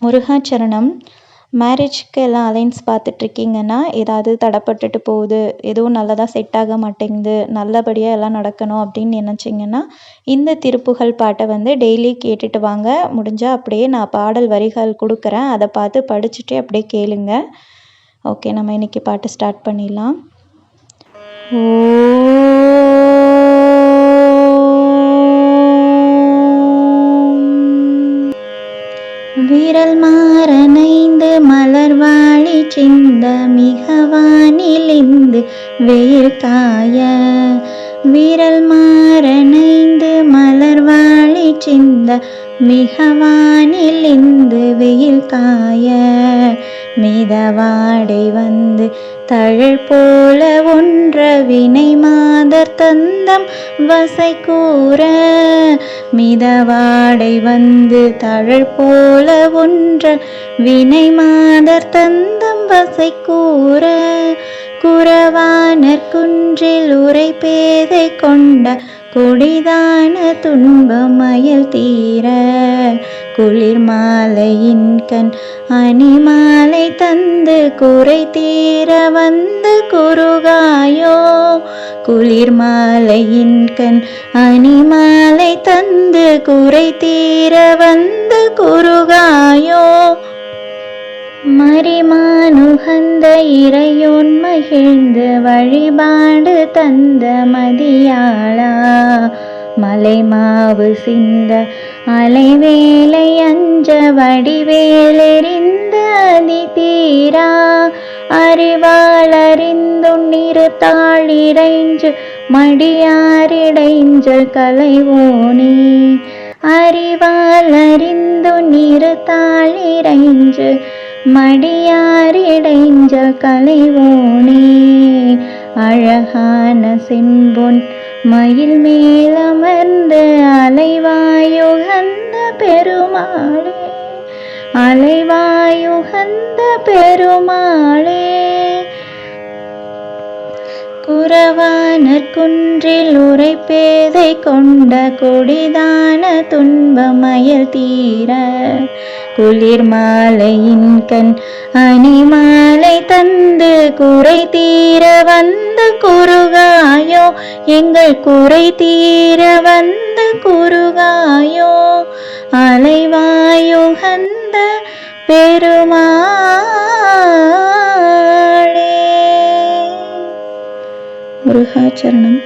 முருகாச்சரணம். மேரேஜ்க்கு எல்லாம் அலைன்ஸ் பார்த்துட்ருக்கீங்கன்னா, ஏதாவது தடைப்பட்டுட்டு போகுது, எதுவும் நல்லதா செட் ஆக மாட்டேங்குது, நல்லபடியாக எல்லாம் நடக்கணும் அப்படின்னு நினச்சிங்கன்னா, இந்த திருப்புகழ் பாட்டை வந்து டெய்லி கேட்டுட்டு வாங்க. முடிஞ்சால் அப்படியே நான் பாடல் வரிகள் கொடுக்குறேன், அதை பார்த்து படிச்சுட்டே அப்படியே கேளுங்க. ஓகே, நம்ம இன்றைக்கி பாட்டு ஸ்டார்ட் பண்ணிடலாம். விரல் மாறனைந்து மலர்வாழி சிந்த மிகவானிலிந்து வெயில் காய. விரல் மாறனைந்து மலர்வாழி சிந்த மிகவானிலிந்து வெயில் காய. மிதவாடை வந்து தழல் போல ஒன்ற வினை மாதர் தந்தம் வசை கூற. மிதவாடை வந்து தழல் போல ஒன்ற வினை மாதர் தந்தம் வசை கூற. குறவானர் குன்றில் உரை பேதை கொண்ட கொடிதான துன்பம் மயல் தீர. குளிர் மாலையின் கண் அணிமாலை தந்து குறை தீர வந்து குறுகாயோ. குளிர் மாலையின் கண் அணிமாலை தந்து குறை தீர வந்து குறுகாயோ. மரிமானுகந்த இறையோன் மகிழ்ந்து வழிபாடு தந்த மதியாளா. மலைமாவு சிந்த அலைவேலை அஞ்ச வடிவேலெறிந்த அதி தீரா. அறிவாளறிந்துன்னிரு தாளிரைஞ்சு மடியாரிடைஞ்சல் கலைவோனே. அறிவாளறிந்துன்னிரு தாளிரைஞ்சு மடியாரிடைஞ்சல் கலைவோனே. அழகான செம்பொன் மயில் மேலமர்ந்து அலைவாயுகந்த பெருமாளே. அலைவாயுகந்த பெருமாளே. குறவானர் குன்றில் உரை பேதை கொண்ட கொடிதான துன்பம் மயல் தீர. குளிர் மாலையின் கண் அணிமாலை தந்து குறை தீர வந்து குறுகாயோ. எங்கள் குறை தீர வந்து குறுகாயோ. அலைவாயுகந்த பெருமாளே. முருகாச்சரணம்.